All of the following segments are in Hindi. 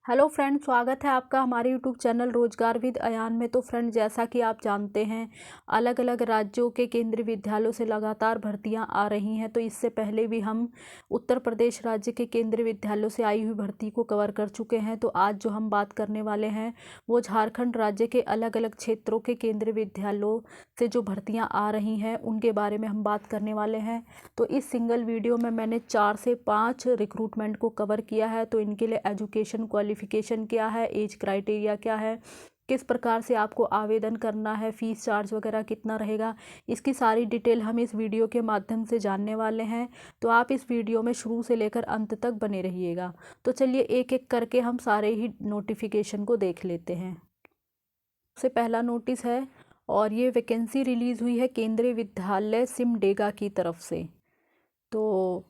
हेलो फ्रेंड, स्वागत है आपका हमारे यूट्यूब चैनल रोजगार विद अयान में। तो फ्रेंड, जैसा कि आप जानते हैं, अलग अलग राज्यों के केंद्रीय विद्यालयों से लगातार भर्तियां आ रही हैं। तो इससे पहले भी हम उत्तर प्रदेश राज्य के केंद्रीय विद्यालयों से आई हुई भर्ती को कवर कर चुके हैं। तो आज जो हम बात करने वाले हैं वो झारखंड राज्य के अलग अलग क्षेत्रों के केंद्रीय विद्यालयों से जो भर्तियाँ आ रही हैं उनके बारे में हम बात करने वाले हैं। तो इस सिंगल वीडियो में मैंने 4 से 5 रिक्रूटमेंट को कवर किया है। तो इनके लिए एजुकेशन क्वालिफिकेशन क्या है, एज क्राइटेरिया क्या है, किस प्रकार से आपको आवेदन करना है, फीस चार्ज वगैरह कितना रहेगा, इसकी सारी डिटेल हम इस वीडियो के माध्यम से जानने वाले हैं। तो आप इस वीडियो में शुरू से लेकर अंत तक बने रहिएगा। तो चलिए एक एक करके हम सारे ही नोटिफिकेशन को देख लेते हैं। सबसे पहला नोटिस है और ये वैकेंसी रिलीज़ हुई है केंद्रीय विद्यालय सिमडेगा की तरफ से। तो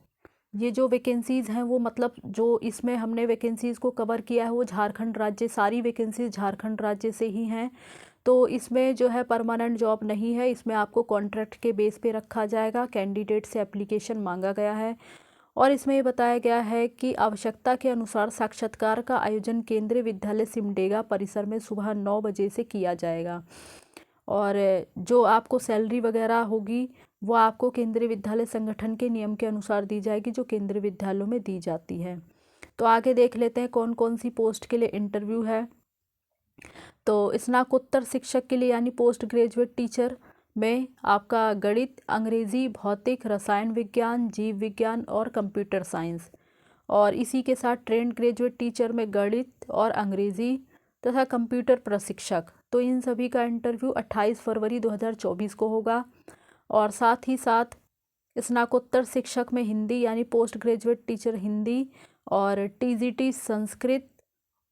ये जो वैकेंसीज़ हैं वो मतलब जो इसमें हमने वैकेंसीज़ को कवर किया है वो झारखंड राज्य, सारी वैकेंसीज झारखंड राज्य से ही हैं। तो इसमें जो है परमानेंट जॉब नहीं है, इसमें आपको कॉन्ट्रैक्ट के बेस पे रखा जाएगा। कैंडिडेट से एप्लीकेशन मांगा गया है और इसमें ये बताया गया है कि आवश्यकता के अनुसार साक्षात्कार का आयोजन केंद्रीय विद्यालय सिमडेगा परिसर में सुबह 9 बजे से किया जाएगा। और जो आपको सैलरी वगैरह होगी वो आपको केंद्रीय विद्यालय संगठन के नियम के अनुसार दी जाएगी, जो केंद्रीय विद्यालयों में दी जाती है। तो आगे देख लेते हैं कौन कौन सी पोस्ट के लिए इंटरव्यू है। तो स्नातकोत्तर शिक्षक के लिए यानी पोस्ट ग्रेजुएट टीचर में आपका गणित, अंग्रेजी, भौतिक, रसायन विज्ञान, जीव विज्ञान और कंप्यूटर साइंस। और इसी के साथ ट्रेंड ग्रेजुएट टीचर में गणित और अंग्रेजी तथा कंप्यूटर प्रशिक्षक। तो इन सभी का इंटरव्यू 28 फरवरी 2024 को होगा। और साथ ही साथ स्नातकोत्तर शिक्षक में हिंदी यानी पोस्ट ग्रेजुएट टीचर हिंदी और टीजीटी संस्कृत,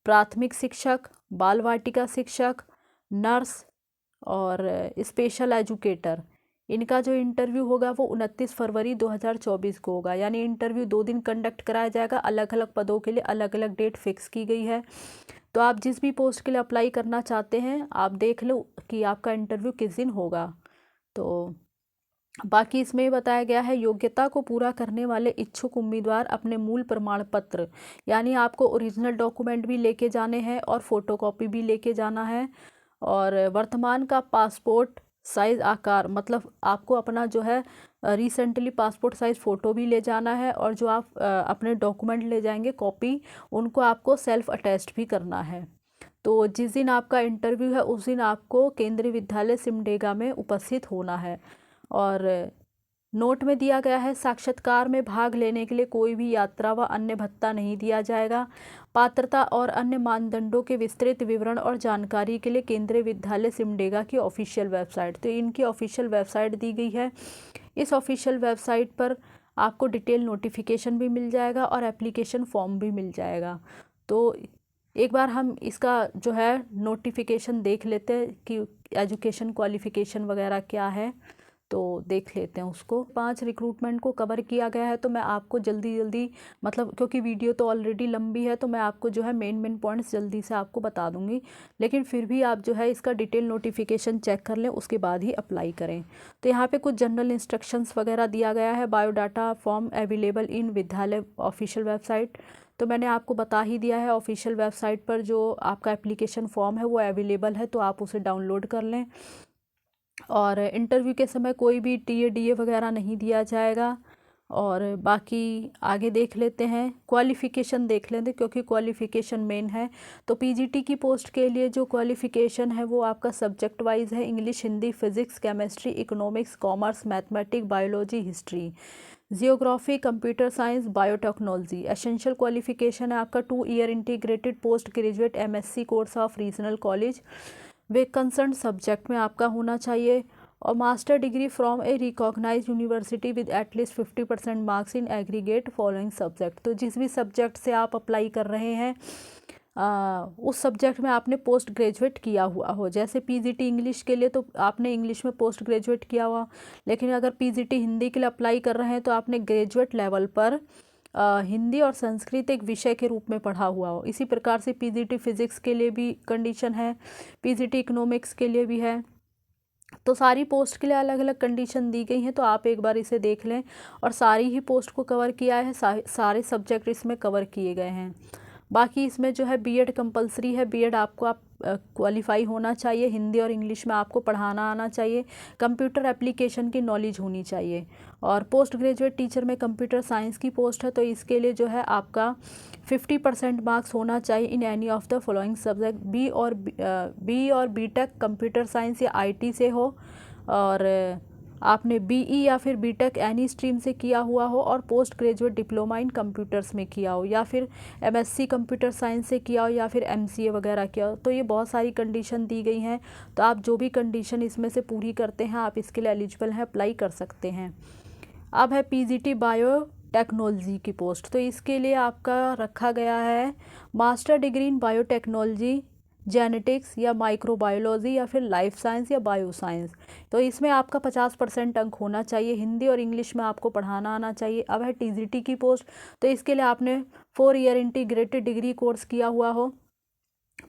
प्राथमिक शिक्षक, बाल वाटिका शिक्षक, नर्स और स्पेशल एजुकेटर, इनका जो इंटरव्यू होगा वो 29 फरवरी 2024 को होगा। यानी इंटरव्यू 2 दिन कंडक्ट कराया जाएगा। अलग अलग पदों के लिए अलग अलग डेट फिक्स की गई है। तो आप जिस भी पोस्ट के लिए अप्लाई करना चाहते हैं आप देख लो कि आपका इंटरव्यू किस दिन होगा। तो बाकी इसमें बताया गया है योग्यता को पूरा करने वाले इच्छुक उम्मीदवार अपने मूल प्रमाण पत्र यानी आपको ओरिजिनल डॉक्यूमेंट भी लेके जाने हैं और फोटोकॉपी भी लेके जाना है। और वर्तमान का पासपोर्ट साइज़ आकार, मतलब आपको अपना जो है रिसेंटली पासपोर्ट साइज़ फ़ोटो भी ले जाना है। और जो आप अपने डॉक्यूमेंट ले जाएंगे कॉपी, उनको आपको सेल्फ अटेस्ट भी करना है। तो जिस दिन आपका इंटरव्यू है उस दिन आपको केंद्रीय विद्यालय सिमडेगा में उपस्थित होना है। और नोट में दिया गया है साक्षात्कार में भाग लेने के लिए कोई भी यात्रा व अन्य भत्ता नहीं दिया जाएगा। पात्रता और अन्य मानदंडों के विस्तृत विवरण और जानकारी के लिए केंद्रीय विद्यालय सिमडेगा की ऑफिशियल वेबसाइट, तो इनकी ऑफिशियल वेबसाइट दी गई है। इस ऑफिशियल वेबसाइट पर आपको डिटेल नोटिफिकेशन भी मिल जाएगा और एप्लीकेशन फॉर्म भी मिल जाएगा। तो एक बार हम इसका जो है नोटिफिकेशन देख लेते हैं कि एजुकेशन क्वालिफिकेशन वगैरह क्या है। तो देख लेते हैं उसको। 5 रिक्रूटमेंट को कवर किया गया है। तो मैं आपको जल्दी जल्दी, मतलब क्योंकि वीडियो तो ऑलरेडी लंबी है तो मैं आपको जो है मेन पॉइंट्स जल्दी से आपको बता दूंगी। लेकिन फिर भी आप जो है इसका डिटेल नोटिफिकेशन चेक कर लें, उसके बाद ही अप्लाई करें। तो यहाँ पे कुछ जनरल इंस्ट्रक्शंस वगैरह दिया गया है। बायोडाटा फॉर्म अवेलेबल इन विद्यालय ऑफिशियल वेबसाइट, तो मैंने आपको बता ही दिया है। ऑफिशियल वेबसाइट पर जो आपका एप्लीकेशन फॉर्म है वो अवेलेबल है, तो आप उसे डाउनलोड कर लें। और इंटरव्यू के समय कोई भी टीए डीए वगैरह नहीं दिया जाएगा। और बाकी आगे देख लेते हैं, क्वालिफ़िकेशन देख लेते हैं क्योंकि क्वालिफ़िकेशन मेन है। तो पीजीटी की पोस्ट के लिए जो क्वालिफ़िकेशन है वो आपका सब्जेक्ट वाइज है। English, Hindi, physics, chemistry, economics, commerce, mathematics, biology, history, geography, computer science, biotechnology. Essential qualification है आपका 2 year integrated post graduate MSc course of regional college way concern subject में आपका होना चाहिए। और master degree from a recognise university with at least 50% marks in aggregate following subject. तो जिस भी सब्जेक्ट से आप अप्लाई कर रहे हैं उस सब्जेक्ट में आपने पोस्ट ग्रेजुएट किया हुआ हो। जैसे पीजीटी इंग्लिश के लिए तो आपने इंग्लिश में पोस्ट ग्रेजुएट किया हुआ, लेकिन अगर पीजीटी हिंदी के लिए अप्लाई कर रहे हैं तो आपने ग्रेजुएट लेवल पर हिंदी और संस्कृत एक विषय के रूप में पढ़ा हुआ हो। इसी प्रकार से पीजीटी फिजिक्स के लिए भी कंडीशन है, पीजीटी इकोनॉमिक्स के लिए भी है। तो सारी पोस्ट के लिए अलग अलग कंडीशन दी गई हैं, तो आप एक बार इसे देख लें। और सारी ही पोस्ट को कवर किया है, सारे सब्जेक्ट इसमें कवर किए गए हैं। बाकी इसमें जो है बीएड कंपलसरी है, बीएड आपको क्वालिफाई होना चाहिए, हिंदी और इंग्लिश में आपको पढ़ाना आना चाहिए, कंप्यूटर एप्लीकेशन की नॉलेज होनी चाहिए। और पोस्ट ग्रेजुएट टीचर में कंप्यूटर साइंस की पोस्ट है, तो इसके लिए जो है आपका 50% मार्क्स होना चाहिए in any of the following subject. B और बीटेक कंप्यूटर साइंस या आईटी से हो, और आपने बीई या फिर बीटेक एनी स्ट्रीम से किया हुआ हो, और post graduate diploma in computers में किया हो, या फिर एमएससी कंप्यूटर साइंस से किया हो, या फिर एमसीए वगैरह किया हो। तो ये बहुत सारी कंडीशन दी गई हैं, तो आप जो भी कंडीशन इसमें से पूरी करते हैं आप इसके लिए एलिजिबल हैं, अप्लाई कर सकते हैं। अब है पीजीटी बायो टेक्नोलॉजी की पोस्ट, तो इसके लिए आपका रखा गया है master degree in biotechnology, genetics या माइक्रोबायोलॉजी या फिर लाइफ साइंस या बायो साइंस। तो इसमें आपका 50% अंक होना चाहिए, हिंदी और इंग्लिश में आपको पढ़ाना आना चाहिए। अब है टीजीटी की पोस्ट, तो इसके लिए आपने 4 ईयर इंटीग्रेटेड डिग्री कोर्स किया हुआ हो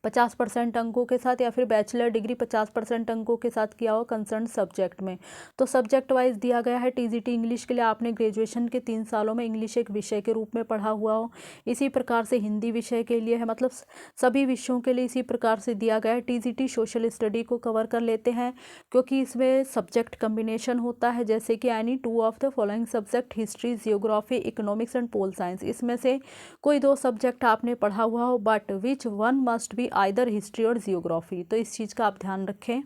50% अंकों के साथ, या फिर बैचलर डिग्री 50% अंकों के साथ किया हो कंसर्न सब्जेक्ट में। तो सब्जेक्ट वाइज दिया गया है टीजीटी इंग्लिश के लिए आपने ग्रेजुएशन के 3 सालों में इंग्लिश एक विषय के रूप में पढ़ा हुआ हो। इसी प्रकार से हिंदी विषय के लिए है, मतलब सभी विषयों के लिए इसी प्रकार से दिया गया है। टीजीटी सोशल स्टडी को कवर कर लेते हैं, क्योंकि इसमें सब्जेक्ट कम्बिनेशन होता है, जैसे कि any 2 of the following subject history, geography, economics and pol science. इसमें से कोई 2 सब्जेक्ट आपने पढ़ा हुआ हो, but which one must be either history और जियोग्राफी। तो इस चीज़ का आप ध्यान रखें।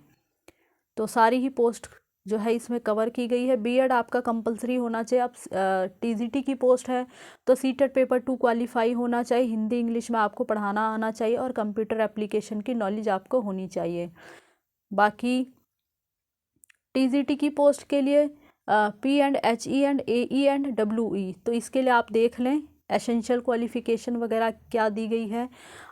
तो सारी ही पोस्ट जो है इसमें कवर की गई है। बीएड आपका कंपलसरी होना चाहिए। अब टीजीटी की पोस्ट है तो सीटेट पेपर 2 क्वालिफाई होना चाहिए, हिंदी इंग्लिश में आपको पढ़ाना आना चाहिए, और कंप्यूटर एप्लीकेशन की नॉलेज आपको होनी चाहिए। बाकी टीजीटी की पोस्ट के लिए P and H E and A E and W E, तो इसके लिए आप देख लें एसेंशियल क्वालिफ़िकेशन वगैरह क्या दी गई है।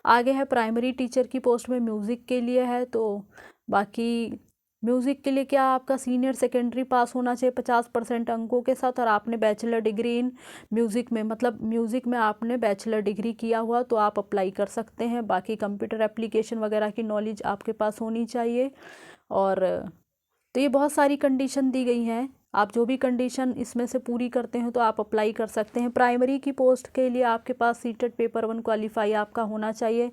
आगे है प्राइमरी टीचर की पोस्ट में म्यूज़िक के लिए है, तो बाकी म्यूज़िक के लिए क्या आपका सीनियर सेकेंडरी पास होना चाहिए 50% अंकों के साथ, और आपने बैचलर डिग्री इन म्यूज़िक में, मतलब म्यूज़िक में आपने बैचलर डिग्री किया हुआ, तो आप अप्लाई कर सकते हैं। बाकी कंप्यूटर एप्लीकेशन वगैरह की नॉलेज आपके पास होनी चाहिए। और तो ये बहुत सारी कंडीशन दी गई हैं, आप जो भी कंडीशन इसमें से पूरी करते हैं तो आप अप्लाई कर सकते हैं। प्राइमरी की पोस्ट के लिए आपके पास सीटेट पेपर 1 क्वालिफाई आपका होना चाहिए,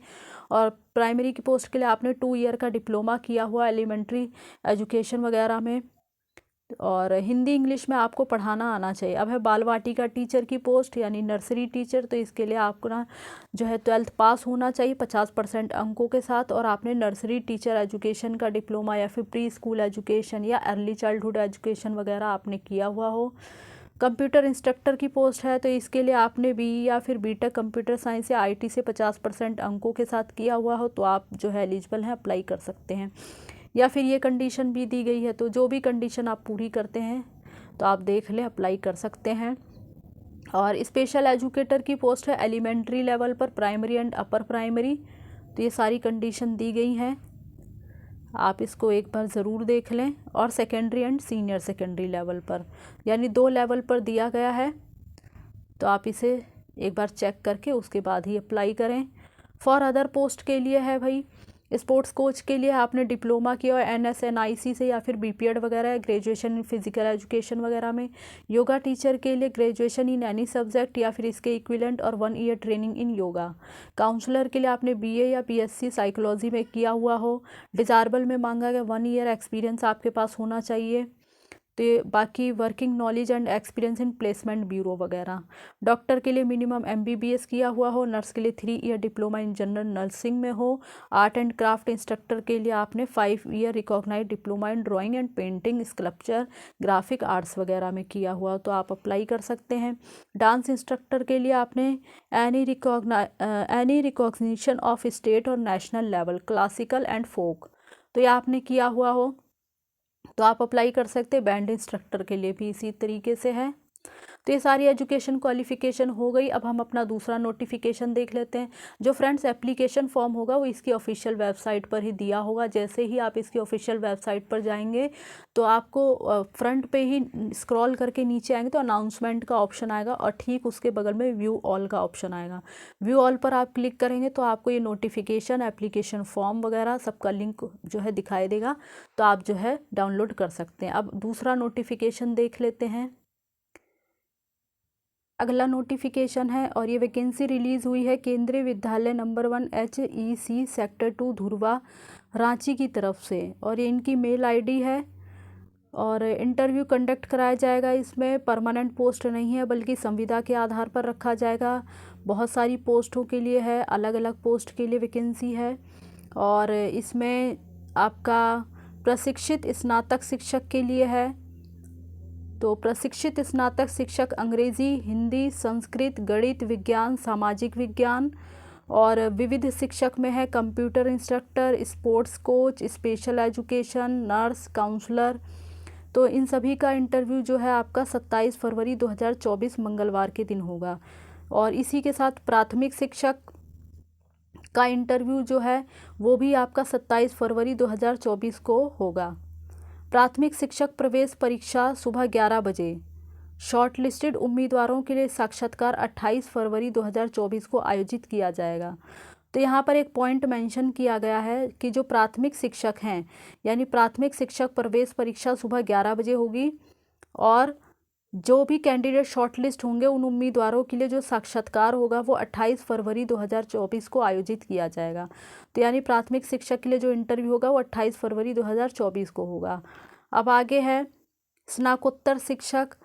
और प्राइमरी की पोस्ट के लिए आपने 2 ईयर का डिप्लोमा किया हुआ एलिमेंट्री एजुकेशन वगैरह में, और हिंदी इंग्लिश में आपको पढ़ाना आना चाहिए। अब है बाल वाटिका टीचर की पोस्ट यानी नर्सरी टीचर, तो इसके लिए आपको ना जो है 12th पास होना चाहिए 50% अंकों के साथ, और आपने नर्सरी टीचर एजुकेशन का डिप्लोमा या फिर प्री स्कूल एजुकेशन या अर्ली चाइल्डहुड एजुकेशन वगैरह आपने किया हुआ हो। कंप्यूटर इंस्ट्रक्टर की पोस्ट है, तो इसके लिए आपने बीई या फिर बीटेक कंप्यूटर साइंस या आईटी से 50% अंकों के साथ किया हुआ हो, तो आप जो है एलिजिबल हैं, अप्लाई कर सकते हैं। या फिर ये कंडीशन भी दी गई है, तो जो भी कंडीशन आप पूरी करते हैं तो आप देख लें, अप्लाई कर सकते हैं। और स्पेशल एजुकेटर की पोस्ट है एलिमेंट्री लेवल पर, प्राइमरी एंड अपर प्राइमरी, तो ये सारी कंडीशन दी गई हैं, आप इसको एक बार ज़रूर देख लें। और secondary and senior secondary level पर, यानी 2 लेवल पर दिया गया है, तो आप इसे एक बार चेक करके उसके बाद ही अप्लाई करें। फॉर अदर पोस्ट के लिए है भाई, स्पोर्ट्स कोच के लिए आपने डिप्लोमा किया और NSNIC से या फिर BPED वगैरह, ग्रेजुएशन इन फिजिकल एजुकेशन वगैरह में। योगा टीचर के लिए ग्रेजुएशन इन एनी सब्जेक्ट या फिर इसके इक्विवेलेंट और 1 year training in yoga. Counsellor के लिए आपने BA या BSc साइकोलॉजी में किया हुआ हो। डिजार्बल में मांगा गया 1 ईयर एक्सपीरियंस आपके पास होना चाहिए। तो ये बाकी working knowledge and experience in placement bureau वगैरह। डॉक्टर के लिए मिनिमम MBBS किया हुआ हो। नर्स के लिए 3 year diploma in general nursing में हो। आर्ट एंड क्राफ्ट इंस्ट्रक्टर के लिए आपने 5 year recognise diploma in drawing and painting, sculpture, graphic arts वगैरह में किया हुआ, तो आप अप्लाई कर सकते हैं। डांस इंस्ट्रक्टर के लिए आपने एनी रिकॉग्निशन ऑफ स्टेट और national level classical and folk, तो ये आपने किया हुआ हो तो आप अप्लाई कर सकते हैं। बैंड इंस्ट्रक्टर के लिए भी इसी तरीके से है। तो ये सारी एजुकेशन क्वालिफिकेशन हो गई। अब हम अपना दूसरा नोटिफिकेशन देख लेते हैं। जो फ्रेंड्स एप्लीकेशन फॉर्म होगा वो इसकी ऑफिशियल वेबसाइट पर ही दिया होगा। जैसे ही आप इसकी ऑफिशियल वेबसाइट पर जाएंगे तो आपको फ्रंट पे ही स्क्रॉल करके नीचे आएंगे तो अनाउंसमेंट का ऑप्शन आएगा, और ठीक उसके बगल में व्यू ऑल का ऑप्शन आएगा। व्यू ऑल पर आप क्लिक करेंगे तो आपको ये नोटिफिकेशन, एप्लीकेशन फॉर्म वगैरह सबका लिंक जो है दिखाई देगा, तो आप जो है डाउनलोड कर सकते हैं। अब दूसरा नोटिफिकेशन देख लेते हैं। अगला नोटिफिकेशन है और ये वैकेंसी रिलीज़ हुई है केंद्रीय विद्यालय number 1 HEC sector 2 Dhurwa Ranchi की तरफ से, और ये इनकी मेल आईडी है। और इंटरव्यू कंडक्ट कराया जाएगा। इसमें परमानेंट पोस्ट नहीं है बल्कि संविदा के आधार पर रखा जाएगा। बहुत सारी पोस्टों के लिए है, अलग अलग पोस्ट के लिए वैकेंसी है। और इसमें आपका प्रशिक्षित स्नातक शिक्षक के लिए है। तो प्रशिक्षित स्नातक शिक्षक अंग्रेजी, हिंदी, संस्कृत, गणित, विज्ञान, सामाजिक विज्ञान, और विविध शिक्षक में है computer instructor, sports coach, special education, nurse, counsellor. तो इन सभी का इंटरव्यू जो है आपका 27 फरवरी 2024 मंगलवार के दिन होगा। और इसी के साथ प्राथमिक शिक्षक का इंटरव्यू जो है वो भी आपका 27 फरवरी 2024 को होगा। प्राथमिक शिक्षक प्रवेश परीक्षा सुबह 11 बजे। शॉर्ट लिस्टेड उम्मीदवारों के लिए साक्षात्कार 28 फरवरी 2024 को आयोजित किया जाएगा। तो यहाँ पर एक पॉइंट मेंशन किया गया है कि जो प्राथमिक शिक्षक हैं, यानी प्राथमिक शिक्षक प्रवेश परीक्षा सुबह 11 बजे होगी, और जो भी कैंडिडेट शॉर्टलिस्ट होंगे उन उम्मीदवारों के लिए जो साक्षात्कार होगा वो 28 फरवरी 2024 को आयोजित किया जाएगा। तो यानी प्राथमिक शिक्षक के लिए जो इंटरव्यू होगा वो 28 फरवरी 2024 को होगा। अब आगे है स्नाकोत्तर शिक्षक।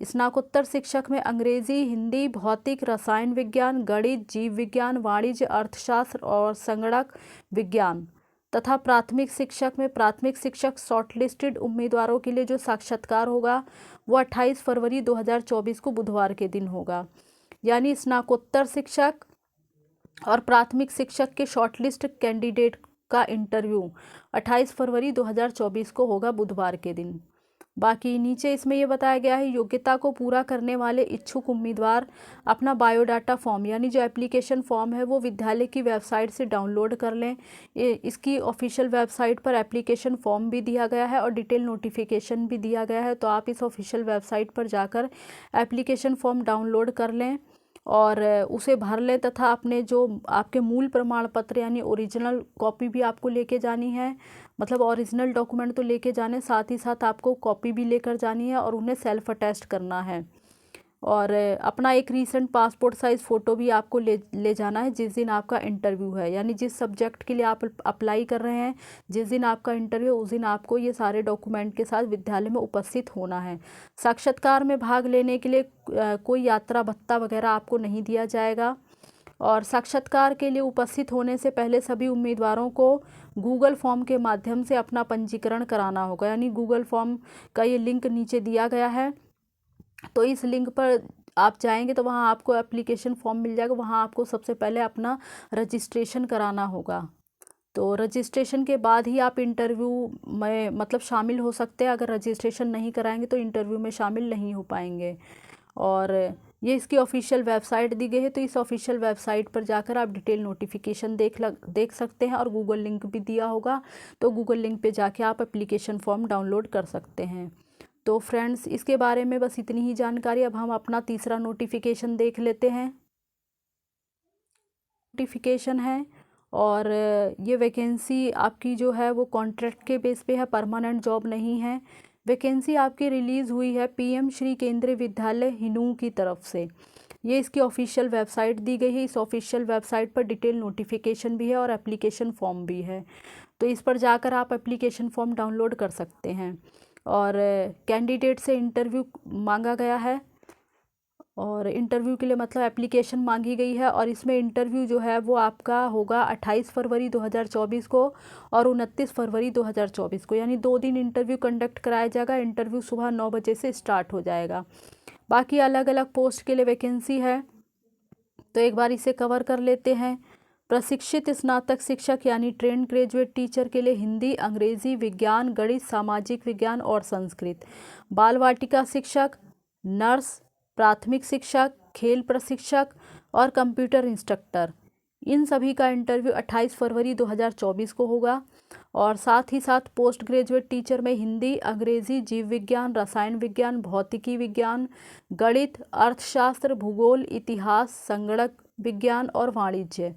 स्नाकोत्तर शिक्षक में अंग्रेजी, हिंदी, भौतिक, रसायन विज्ञान, गणित, जीव विज्ञान, वाणिज्य, अर्थशास्त्र और संगणक विज्ञान। तथा प्राथमिक शिक्षक में प्राथमिक शिक्षक शॉर्टलिस्टेड उम्मीदवारों के लिए जो साक्षात्कार होगा वो 28 फरवरी 2024 को बुधवार के दिन होगा। यानी स्नाकोत्तर शिक्षक और प्राथमिक शिक्षक के शॉर्टलिस्ट कैंडिडेट का इंटरव्यू 28 फरवरी 2024 को होगा बुधवार के दिन। बाकी नीचे इसमें ये बताया गया है योग्यता को पूरा करने वाले इच्छुक उम्मीदवार अपना बायोडाटा फॉर्म यानी जो एप्लीकेशन फॉर्म है वो विद्यालय की वेबसाइट से डाउनलोड कर लें। इसकी ऑफिशियल वेबसाइट पर एप्लीकेशन फॉर्म भी दिया गया है और डिटेल नोटिफिकेशन भी दिया गया है। तो आप इस ऑफिशियल वेबसाइट पर जाकर एप्लीकेशन फॉर्म डाउनलोड कर लें और उसे भर लें, तथा अपने जो आपके मूल प्रमाण पत्र यानी ओरिजिनल कॉपी भी आपको लेके जानी है। मतलब ओरिजिनल डॉक्यूमेंट तो लेके जाने, साथ ही साथ आपको कॉपी भी लेकर जानी है और उन्हें सेल्फ अटेस्ट करना है। और अपना एक रीसेंट पासपोर्ट साइज़ फ़ोटो भी आपको ले जाना है जिस दिन आपका इंटरव्यू है, यानी जिस सब्जेक्ट के लिए आप अप्लाई कर रहे हैं जिस दिन आपका इंटरव्यू उस दिन आपको ये सारे डॉक्यूमेंट के साथ विद्यालय में उपस्थित होना है। साक्षात्कार में भाग लेने के लिए कोई यात्रा भत्ता वगैरह आपको नहीं दिया जाएगा। और साक्षात्कार के लिए उपस्थित होने से पहले सभी उम्मीदवारों को गूगल फॉर्म के माध्यम से अपना पंजीकरण कराना होगा। यानी गूगल फॉर्म का ये लिंक नीचे दिया गया है, तो इस लिंक पर आप जाएंगे तो वहाँ आपको एप्लीकेशन फॉर्म मिल जाएगा। वहाँ आपको सबसे पहले अपना रजिस्ट्रेशन कराना होगा। तो रजिस्ट्रेशन के बाद ही आप इंटरव्यू में मतलब शामिल हो सकते हैं। अगर रजिस्ट्रेशन नहीं कराएंगे तो इंटरव्यू में शामिल नहीं हो पाएंगे। और ये इसकी ऑफिशियल वेबसाइट दी गई है, तो इस ऑफिशियल वेबसाइट पर जाकर आप डिटेल नोटिफिकेशन देख सकते हैं और गूगल लिंक भी दिया होगा, तो गूगल लिंक पे जाके आप एप्लीकेशन फॉर्म डाउनलोड कर सकते हैं। तो फ्रेंड्स इसके बारे में बस इतनी ही जानकारी। अब हम अपना तीसरा नोटिफिकेशन देख लेते हैं। नोटिफिकेशन है और ये वैकेंसी आपकी जो है वो कॉन्ट्रैक्ट के बेस पे है, परमानेंट जॉब नहीं है। वैकेंसी आपकी रिलीज़ हुई है पीएम श्री केंद्रीय विद्यालय हिनू की तरफ से। ये इसकी ऑफिशियल वेबसाइट दी गई है। इस ऑफिशियल वेबसाइट पर डिटेल नोटिफिकेशन भी है और एप्लीकेशन फॉर्म भी है, तो इस पर जाकर आप एप्लीकेशन फॉर्म डाउनलोड कर सकते हैं। और कैंडिडेट से इंटरव्यू मांगा गया है, और इंटरव्यू के लिए मतलब एप्लीकेशन मांगी गई है। और इसमें इंटरव्यू जो है वो आपका होगा 28 फरवरी 2024 को और 29 फरवरी 2024 को, यानी 2 दिन इंटरव्यू कंडक्ट कराया जाएगा। इंटरव्यू सुबह 9 बजे से स्टार्ट हो जाएगा। बाकी अलग अलग पोस्ट के लिए वैकेंसी है, तो एक बार इसे कवर कर लेते हैं। प्रशिक्षित स्नातक शिक्षक यानी ट्रेंड ग्रेजुएट टीचर के लिए हिंदी, अंग्रेजी, विज्ञान, गणित, सामाजिक विज्ञान और संस्कृत। बाल वाटिका शिक्षक, नर्स, प्राथमिक शिक्षक, खेल प्रशिक्षक और कंप्यूटर इंस्ट्रक्टर, इन सभी का इंटरव्यू 28 फरवरी 2024 को होगा। और साथ ही साथ पोस्ट ग्रेजुएट टीचर में हिंदी, अंग्रेजी, जीव विज्ञान, रसायन विज्ञान, भौतिकी विज्ञान, गणित, अर्थशास्त्र, भूगोल, इतिहास, संगणक विज्ञान और वाणिज्य,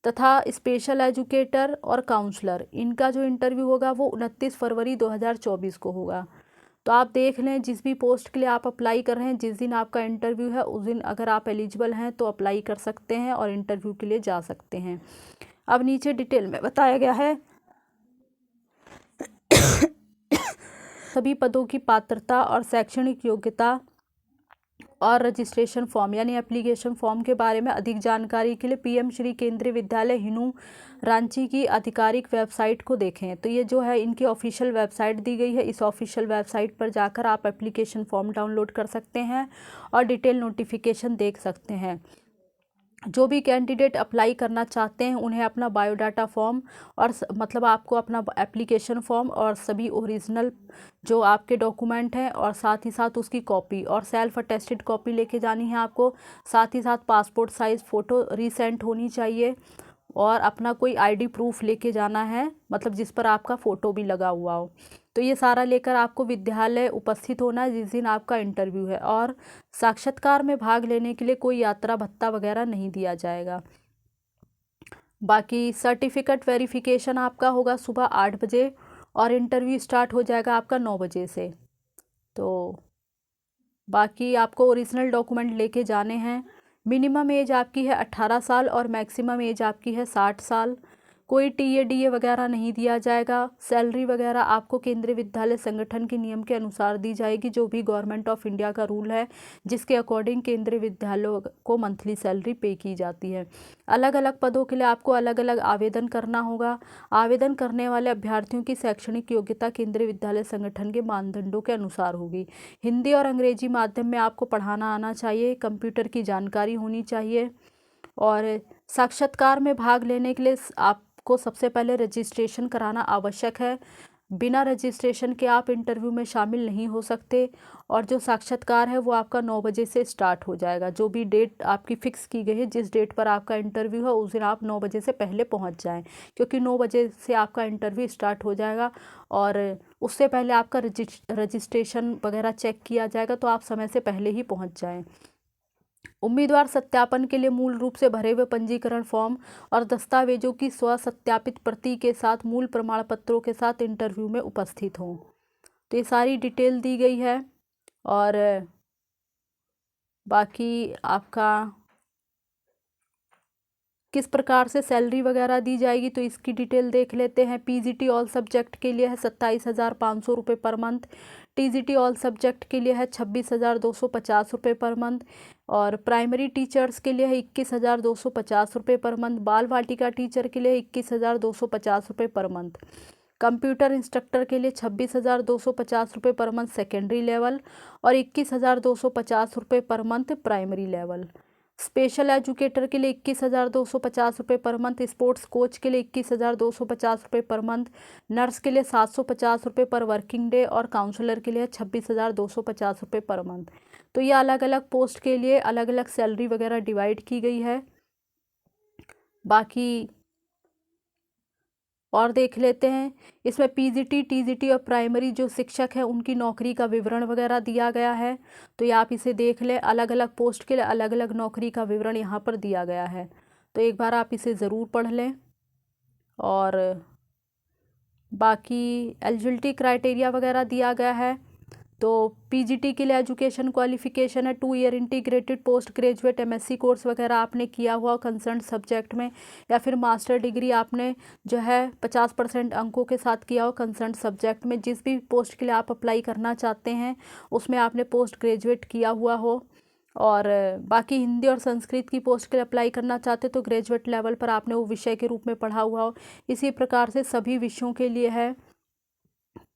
तथा स्पेशल एजुकेटर और काउंसलर, इनका जो इंटरव्यू होगा वो 29 फरवरी 2024 को होगा। तो आप देख लें जिस भी पोस्ट के लिए आप अप्लाई कर रहे हैं, जिस दिन आपका इंटरव्यू है उस दिन अगर आप एलिजिबल हैं तो अप्लाई कर सकते हैं और इंटरव्यू के लिए जा सकते हैं। अब नीचे डिटेल में बताया गया है सभी पदों की पात्रता और शैक्षणिक योग्यता और रजिस्ट्रेशन फॉर्म यानी एप्लीकेशन फॉर्म के बारे में अधिक जानकारी के लिए पीएम श्री केंद्रीय विद्यालय हिनू रांची की आधिकारिक वेबसाइट को देखें। तो ये जो है इनकी ऑफिशियल वेबसाइट दी गई है, इस ऑफिशियल वेबसाइट पर जाकर आप एप्लीकेशन फॉर्म डाउनलोड कर सकते हैं और डिटेल नोटिफिकेशन देख सकते हैं। जो भी कैंडिडेट अप्लाई करना चाहते हैं उन्हें अपना बायोडाटा फॉर्म और मतलब आपको अपना एप्लीकेशन फॉर्म और सभी ओरिजिनल जो आपके डॉक्यूमेंट हैं और साथ ही साथ उसकी कॉपी और सेल्फ अटेस्टेड कॉपी लेके जानी है आपको। साथ ही साथ पासपोर्ट साइज़ फ़ोटो रीसेंट होनी चाहिए और अपना कोई आईडी प्रूफ लेके जाना है, मतलब जिस पर आपका फ़ोटो भी लगा हुआ हो। तो ये सारा लेकर आपको विद्यालय उपस्थित होना है जिस दिन आपका इंटरव्यू है। और साक्षात्कार में भाग लेने के लिए कोई यात्रा भत्ता वगैरह नहीं दिया जाएगा। बाकी सर्टिफिकेट वेरिफिकेशन आपका होगा सुबह 8 बजे और इंटरव्यू स्टार्ट हो जाएगा आपका 9 बजे से। तो बाकी आपको ओरिजिनल डॉक्यूमेंट लेके जाने हैं। मिनिमम एज आपकी है 18 साल और मैक्सिमम एज आपकी है 60 साल। कोई टीए डीए वगैरह नहीं दिया जाएगा। सैलरी वगैरह आपको केंद्रीय विद्यालय संगठन के नियम के अनुसार दी जाएगी, जो भी गवर्नमेंट ऑफ इंडिया का रूल है जिसके अकॉर्डिंग केंद्रीय विद्यालयों को मंथली सैलरी पे की जाती है। अलग अलग पदों के लिए आपको अलग अलग आवेदन करना होगा। आवेदन करने वाले अभ्यर्थियों की शैक्षणिक योग्यता केंद्रीय विद्यालय संगठन के मानदंडों के अनुसार होगी। हिंदी और अंग्रेजी माध्यम में आपको पढ़ाना आना चाहिए, कंप्यूटर की जानकारी होनी चाहिए। और साक्षात्कार में भाग लेने के लिए आपको सबसे पहले रजिस्ट्रेशन कराना आवश्यक है। बिना रजिस्ट्रेशन के आप इंटरव्यू में शामिल नहीं हो सकते। और जो साक्षात्कार है वो आपका 9 बजे से स्टार्ट हो जाएगा। जो भी डेट आपकी फ़िक्स की गई है, जिस डेट पर आपका इंटरव्यू है उस दिन आप 9 बजे से पहले पहुंच जाएं, क्योंकि 9 बजे से आपका इंटरव्यू स्टार्ट हो जाएगा और उससे पहले आपका रजिस्ट्रेशन वगैरह चेक किया जाएगा, तो आप समय से पहले ही पहुँच जाएँ। उम्मीदवार सत्यापन के लिए मूल रूप से भरे हुए पंजीकरण फॉर्म और दस्तावेजों की स्व सत्यापित प्रति के साथ मूल प्रमाण पत्रों के साथ इंटरव्यू में उपस्थित हों। तो ये सारी डिटेल दी गई है। और बाकी आपका किस प्रकार से सैलरी वगैरह दी जाएगी तो इसकी डिटेल देख लेते हैं। पीजीटी ऑल सब्जेक्ट के लिए है 27,500 रुपये per month. TGT all subject के लिए है 26,250 रुपये पर मंथ। और प्राइमरी टीचर्स के लिए है 21,250 रुपये पर मंथ। बाल वाटिका टीचर के लिए 21,250 रुपये पर मंथ। कंप्यूटर इंस्ट्रक्टर के लिए 26,250 रुपये पर मंथ सेकेंडरी लेवल और 21,250 रुपये per month primary level. Special educator के लिए 21,250 रुपये पर मंथ। स्पोर्ट्स कोच के लिए 21,250 रुपये पर मंथ। नर्स के लिए 750 रुपये पर वर्किंग डे और काउंसलर के लिए 26,250 रुपये पर मंथ। तो ये अलग अलग पोस्ट के लिए अलग अलग सैलरी वगैरह डिवाइड की गई है। बाकी और देख लेते हैं, इसमें पीजीटी टीजीटी और प्राइमरी जो शिक्षक है उनकी नौकरी का विवरण वगैरह दिया गया है। तो ये आप इसे देख लें, अलग अलग पोस्ट के लिए अलग अलग नौकरी का विवरण यहाँ पर दिया गया है। तो एक बार आप इसे ज़रूर पढ़ लें। और बाकी एलिजिबिलिटी क्राइटेरिया वगैरह दिया गया है। तो पीजीटी के लिए एजुकेशन क्वालिफिकेशन है 2 year integrated post graduate MSc course वगैरह आपने किया हुआ कंसर्न सब्जेक्ट में, या फिर मास्टर डिग्री आपने जो है 50% अंकों के साथ किया हो कंसर्न सब्जेक्ट में। जिस भी पोस्ट के लिए आप अप्लाई करना चाहते हैं उसमें आपने पोस्ट ग्रेजुएट किया हुआ हो। और बाकी हिंदी और संस्कृत की पोस्ट के लिए अप्लाई करना चाहते तो ग्रेजुएट लेवल पर आपने वो विषय के रूप में पढ़ा हुआ हो। इसी प्रकार से सभी विषयों के लिए है।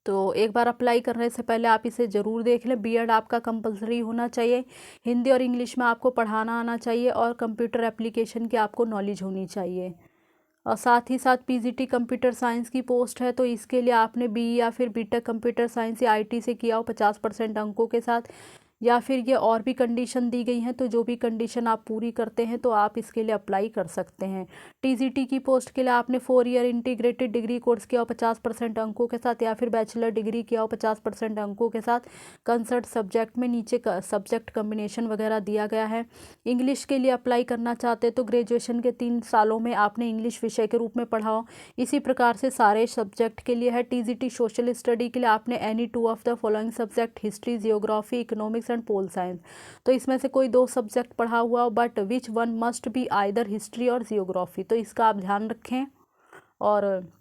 तो एक बार अप्लाई करने से पहले आप इसे ज़रूर देख लें। बीएड आपका कंपलसरी होना चाहिए। हिंदी और इंग्लिश में आपको पढ़ाना आना चाहिए और कंप्यूटर एप्लीकेशन की आपको नॉलेज होनी चाहिए। और साथ ही साथ पीजीटी कंप्यूटर साइंस की पोस्ट है, तो इसके लिए आपने बीई या फिर बीटेक कंप्यूटर साइंस या आईटी से किया हो 50% अंकों के साथ। या फिर ये और भी कंडीशन दी गई हैं, तो जो भी कंडीशन आप पूरी करते हैं तो आप इसके लिए अप्लाई कर सकते हैं। टीजीटी की पोस्ट के लिए आपने 4 ईयर इंटीग्रेटेड डिग्री कोर्स किया हो 50% अंकों के साथ, या फिर बैचलर डिग्री किया हो 50% अंकों के साथ कंसर्ट सब्जेक्ट में। नीचे का सब्जेक्ट कम्बिनेशन वगैरह दिया गया है। इंग्लिश के लिए अप्लाई करना चाहते तो ग्रेजुएशन के 3 सालों में आपने इंग्लिश विषय के रूप में पढ़ा हो। इसी प्रकार से सारे सब्जेक्ट के लिए है। टीजीटी सोशल स्टडी के लिए आपने any 2 of the following subject history, geography, economics and pol science, तो इसमें से कोई 2 सब्जेक्ट पढ़ा हुआ हो, but which one must be either history और जियोग्राफी, तो इसका आप ध्यान रखें। और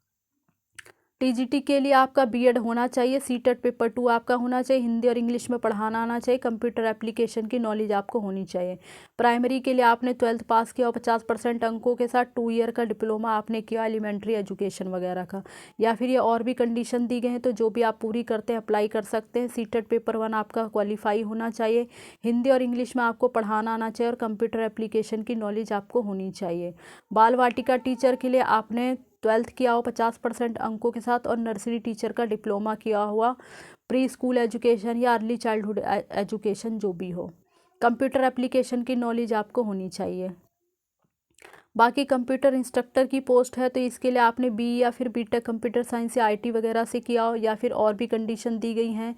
टीजीटी के लिए आपका बीएड होना चाहिए, सीटेट पेपर 2 आपका होना चाहिए, हिंदी और इंग्लिश में पढ़ाना आना चाहिए, कंप्यूटर एप्लीकेशन की नॉलेज आपको होनी चाहिए। प्राइमरी के लिए आपने 12th पास किया और 50% अंकों के साथ 2 ईयर का डिप्लोमा आपने किया एलिमेंट्री एजुकेशन वगैरह का, या फिर ये और भी कंडीशन दी गई हैं, तो जो भी आप पूरी करते हैं अप्लाई कर सकते हैं। सीटेट पेपर 1 आपका क्वालिफाई होना चाहिए, हिंदी और इंग्लिश में आपको पढ़ाना आना चाहिए और कंप्यूटर एप्लीकेशन की नॉलेज आपको होनी चाहिए। बाल वाटिका टीचर के लिए आपने 12th किया हो 50% अंकों के साथ और नर्सरी टीचर का डिप्लोमा किया हुआ, प्री स्कूल एजुकेशन या अर्ली चाइल्डहुड एजुकेशन जो भी हो। कंप्यूटर एप्लीकेशन की नॉलेज आपको होनी चाहिए। बाकी कंप्यूटर इंस्ट्रक्टर की पोस्ट है, तो इसके लिए आपने बी या फिर बीटेक कंप्यूटर साइंस या आईटी वगैरह से किया हो, या फिर और भी कंडीशन दी गई हैं,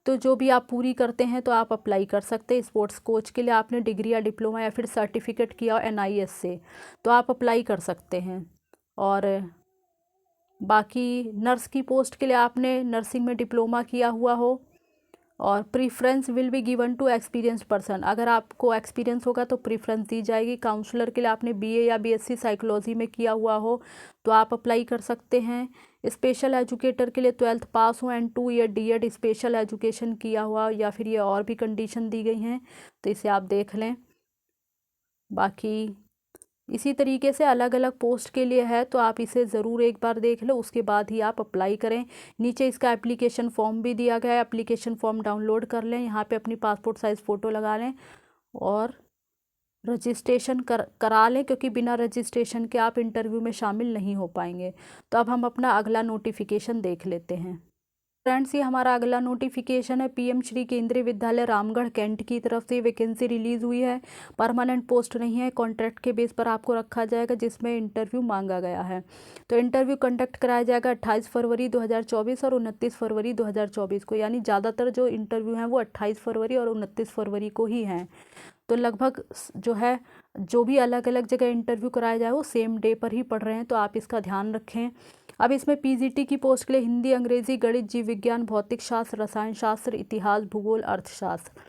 तो जो भी आप पूरी करते हैं तो आप अप्लाई कर सकते हैं। स्पोर्ट्स कोच के लिए आपने डिग्री या डिप्लोमा या फिर सर्टिफिकेट किया हो एनआईएस से, तो आप अप्लाई कर सकते हैं। और बाकी नर्स की पोस्ट के लिए आपने नर्सिंग में डिप्लोमा किया हुआ हो, और preference will be given to experience person, अगर आपको एक्सपीरियंस होगा तो प्रीफ्रेंस दी जाएगी। काउंसलर के लिए आपने बीए या बीएससी साइकोलॉजी में किया हुआ हो तो आप अप्लाई कर सकते हैं। स्पेशल एजुकेटर के लिए 12th पास हो and 2 year DEd special education किया हुआ, या फिर ये और भी कंडीशन दी गई हैं, तो इसे आप देख लें। बाकी इसी तरीके से अलग अलग पोस्ट के लिए है, तो आप इसे ज़रूर एक बार देख लो, उसके बाद ही आप अप्लाई करें। नीचे इसका एप्लीकेशन फॉर्म भी दिया गया है, एप्लीकेशन फॉर्म डाउनलोड कर लें, यहाँ पे अपनी पासपोर्ट साइज़ फ़ोटो लगा लें और रजिस्ट्रेशन करा लें, क्योंकि बिना रजिस्ट्रेशन के आप इंटरव्यू में शामिल नहीं हो पाएंगे। तो अब हम अपना अगला नोटिफिकेशन देख लेते हैं। फ्रेंड्स, ये हमारा अगला नोटिफिकेशन है। पीएम श्री केंद्रीय विद्यालय रामगढ़ कैंट की तरफ से वैकेंसी रिलीज़ हुई है। परमानेंट पोस्ट नहीं है, कॉन्ट्रैक्ट के बेस पर आपको रखा जाएगा, जिसमें इंटरव्यू मांगा गया है। तो इंटरव्यू कंडक्ट कराया जाएगा 28 फरवरी 2024 और 29 फरवरी 2024 को, यानी ज़्यादातर जो इंटरव्यू हैं वो 28 फरवरी और 29 फरवरी को ही हैं। तो लगभग जो है, जो भी अलग अलग जगह इंटरव्यू कराया जाए वो सेम डे पर ही पढ़ रहे हैं, तो आप इसका ध्यान रखें। अब इसमें पीजीटी की पोस्ट के लिए हिंदी, अंग्रेजी, गणित, जीव विज्ञान, भौतिक शास्त्र, रसायन शास्त्र, इतिहास, भूगोल, अर्थशास्त्र।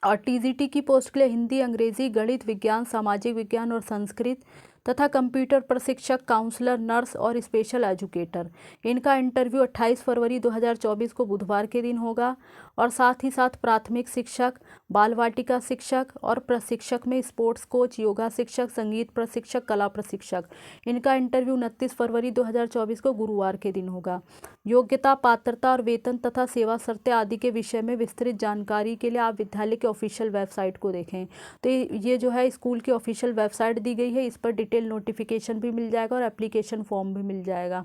और टीजीटी की पोस्ट के लिए हिंदी, अंग्रेजी, गणित, विज्ञान, सामाजिक विज्ञान और संस्कृत, तथा कंप्यूटर प्रशिक्षक, काउंसलर, नर्स और स्पेशल एजुकेटर। इनका इंटरव्यू 28 फरवरी 2024 को बुधवार के दिन होगा। और साथ ही साथ प्राथमिक शिक्षक, बाल वाटिका शिक्षक और प्रशिक्षक में स्पोर्ट्स कोच, योगा शिक्षक, संगीत प्रशिक्षक, कला प्रशिक्षक, इनका इंटरव्यू 29 फरवरी 2024 को गुरुवार के दिन होगा। योग्यता, पात्रता और वेतन तथा सेवा शर्तें आदि के विषय में विस्तृत जानकारी के लिए आप विद्यालय के ऑफिशियल वेबसाइट को देखें। तो ये जो है स्कूल की ऑफिशियल वेबसाइट दी गई है, इस पर डिटेल नोटिफिकेशन भी मिल जाएगा और एप्लीकेशन फॉर्म भी मिल जाएगा।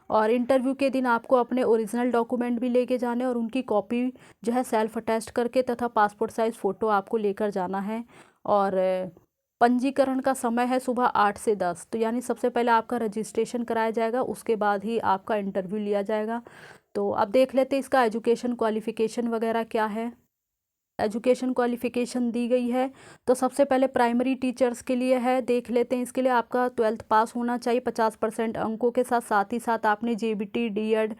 और इंटरव्यू के दिन आपको अपने ओरिजिनल डॉक्यूमेंट भी लेके जाने और उनकी कॉपी जो है सेल्फ अटेस्ट करके तथा पासपोर्ट साइज़ फ़ोटो आपको लेकर जाना है। और पंजीकरण का समय है सुबह 8 से 10, तो यानी सबसे पहले आपका रजिस्ट्रेशन कराया जाएगा, उसके बाद ही आपका इंटरव्यू लिया जाएगा। तो अब देख लेते हैं इसका एजुकेशन क्वालिफ़िकेशन वगैरह क्या है। एजुकेशन क्वालिफ़िकेशन दी गई है, तो सबसे पहले प्राइमरी टीचर्स के लिए है, देख लेते हैं। इसके लिए आपका 12th पास होना चाहिए 50% अंकों के साथ, साथ ही साथ आपने जेबीटी, डीएड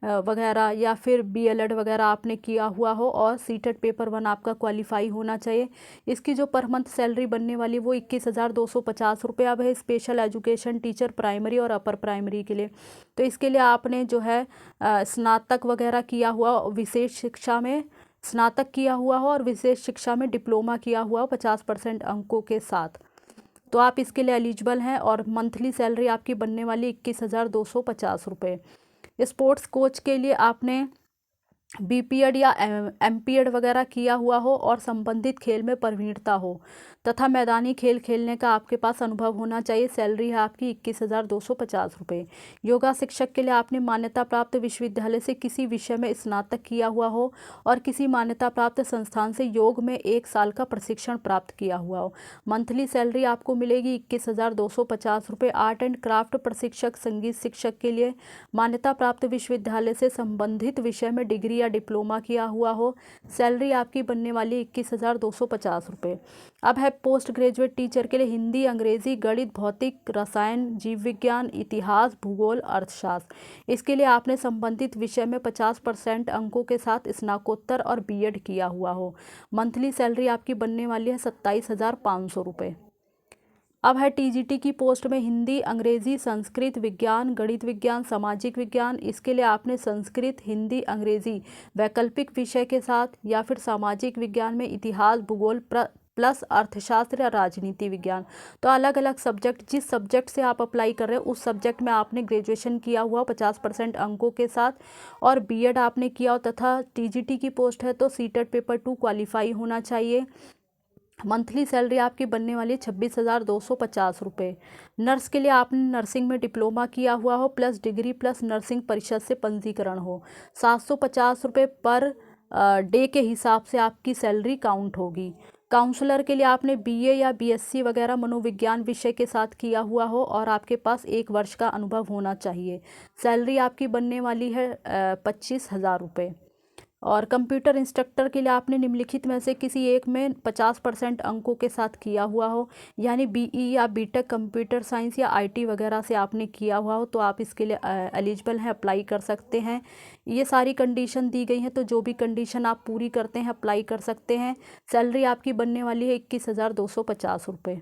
वगैरह या फिर बीएलएड वगैरह आपने किया हुआ हो, और सीटेट पेपर 1 आपका क्वालिफाई होना चाहिए। इसकी जो पर मंथ सैलरी बनने वाली वो 21,250 रुपये अब है, स्पेशल एजुकेशन टीचर प्राइमरी और अपर प्राइमरी के लिए। तो इसके लिए आपने जो है स्नातक वगैरह किया हुआ, विशेष शिक्षा में स्नातक किया हुआ हो और विशेष शिक्षा में डिप्लोमा किया हुआ हो 50% अंकों के साथ, तो आप इसके लिए एलिजिबल हैं। और मंथली सैलरी आपकी बनने वाली 21,250 रुपये। स्पोर्ट्स कोच के लिए आपने बीपीएड या एमपीएड वगैरह किया हुआ हो और संबंधित खेल में प्रवीणता हो तथा मैदानी खेल खेलने का आपके पास अनुभव होना चाहिए। सैलरी है आपकी 21,250 रुपये। योगा शिक्षक के लिए आपने मान्यता प्राप्त विश्वविद्यालय से किसी विषय में स्नातक किया हुआ हो और किसी मान्यता प्राप्त संस्थान से योग में 1 साल का प्रशिक्षण प्राप्त किया हुआ हो। मंथली सैलरी आपको मिलेगी 21,250 रुपये। आर्ट एंड क्राफ्ट प्रशिक्षक, संगीत शिक्षक के लिए मान्यता प्राप्त विश्वविद्यालय से संबंधित विषय में डिग्री या डिप्लोमा किया हुआ हो। सैलरी आपकी बनने वाली 21,250 रुपये। अब है पोस्ट ग्रेजुएट टीचर के लिए हिंदी, अंग्रेजी, गणित, भौतिक, रसायन, जीव विज्ञान, इतिहास, भूगोल, अर्थशास्त्र। इसके लिए आपने संबंधित विषय में 50% अंकों के साथ स्नातकोत्तर और बीएड किया हुआ हो। मंथली सैलरी आपकी बनने वाली है 27,500 रुपये। अब है टीजीटी की पोस्ट में हिंदी, अंग्रेजी, संस्कृत, विज्ञान, गणित विज्ञान, सामाजिक विज्ञान। इसके लिए आपने संस्कृत, हिंदी, अंग्रेजी वैकल्पिक विषय के साथ या फिर सामाजिक विज्ञान में इतिहास, भूगोल प्लस अर्थशास्त्र या राजनीति विज्ञान। तो अलग अलग सब्जेक्ट, जिस सब्जेक्ट से आप अप्लाई कर रहे हैं उस सब्जेक्ट में आपने ग्रेजुएशन किया हुआ 50% अंकों के साथ और बीएड आपने किया हो, तथा टीजीटी की पोस्ट है तो सीटेट पेपर 2 क्वालिफाई होना चाहिए। मंथली सैलरी आपकी बनने वाली 26,250 रुपये। नर्स के लिए आपने नर्सिंग में डिप्लोमा किया हुआ हो प्लस डिग्री प्लस नर्सिंग परिषद से पंजीकरण हो। 750 रुपये पर डे के हिसाब से आपकी सैलरी काउंट होगी। काउंसलर के लिए आपने बीए या बीएससी वगैरह मनोविज्ञान विषय के साथ किया हुआ हो और आपके पास 1 वर्ष का अनुभव होना चाहिए। सैलरी आपकी बनने वाली है 25,000 रुपये। और कंप्यूटर इंस्ट्रक्टर के लिए आपने निम्नलिखित में से किसी एक में 50% अंकों के साथ किया हुआ हो, यानी बीई या बीटेक कंप्यूटर साइंस या आईटी वगैरह से आपने किया हुआ हो तो आप इसके लिए एलिजिबल हैं, अप्लाई कर सकते हैं। ये सारी कंडीशन दी गई हैं, तो जो भी कंडीशन आप पूरी करते हैं अप्लाई कर सकते हैं। सैलरी आपकी बनने वाली है 21,250 रुपये।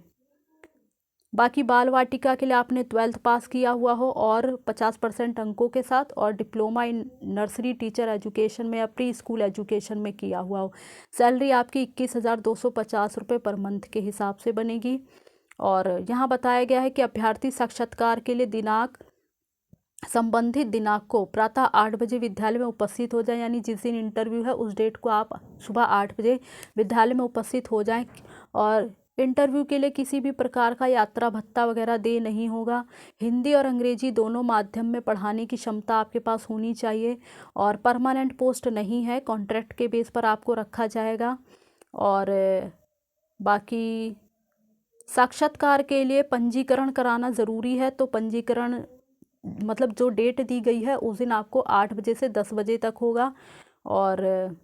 बाकी बाल वाटिका के लिए आपने 12th पास किया हुआ हो और 50% अंकों के साथ और diploma in nursery teacher education में या प्री स्कूल एजुकेशन में किया हुआ हो। सैलरी आपकी 21,250 रुपये पर मंथ के हिसाब से बनेगी। और यहाँ बताया गया है कि अभ्यर्थी साक्षात्कार के लिए संबंधित दिनांक को प्रातः 8 बजे विद्यालय में उपस्थित हो जाए, यानी जिस दिन इंटरव्यू है उस डेट को आप सुबह 8 बजे विद्यालय में उपस्थित हो जाएं। और इंटरव्यू के लिए किसी भी प्रकार का यात्रा भत्ता वगैरह दे नहीं होगा। हिंदी और अंग्रेजी दोनों माध्यम में पढ़ाने की क्षमता आपके पास होनी चाहिए। और परमानेंट पोस्ट नहीं है, कॉन्ट्रैक्ट के बेस पर आपको रखा जाएगा। और बाकी साक्षात्कार के लिए पंजीकरण कराना ज़रूरी है, तो पंजीकरण मतलब जो डेट दी गई है उस दिन आपको 8 बजे से 10 बजे तक होगा। और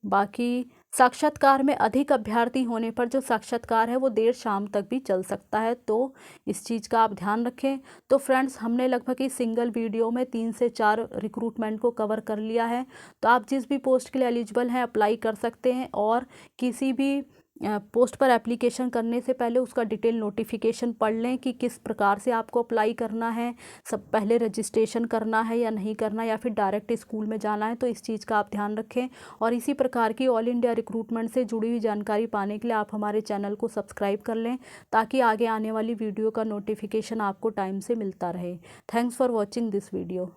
बाकी साक्षात्कार में अधिक अभ्यर्थी होने पर जो साक्षात्कार है वो देर शाम तक भी चल सकता है, तो इस चीज़ का आप ध्यान रखें। तो फ्रेंड्स, हमने लगभग इस सिंगल वीडियो में 3 से 4 रिक्रूटमेंट को कवर कर लिया है। तो आप जिस भी पोस्ट के लिए एलिजिबल हैं अप्लाई कर सकते हैं और किसी भी पोस्ट पर एप्लीकेशन करने से पहले उसका डिटेल नोटिफिकेशन पढ़ लें कि किस प्रकार से आपको अप्लाई करना है, सब पहले रजिस्ट्रेशन करना है या नहीं करना, या फिर डायरेक्ट स्कूल में जाना है। तो इस चीज़ का आप ध्यान रखें। और इसी प्रकार की ऑल इंडिया रिक्रूटमेंट से जुड़ी हुई जानकारी पाने के लिए आप हमारे चैनल को सब्सक्राइब कर लें, ताकि आगे आने वाली वीडियो का नोटिफिकेशन आपको टाइम से मिलता रहे। Thanks for watching this video.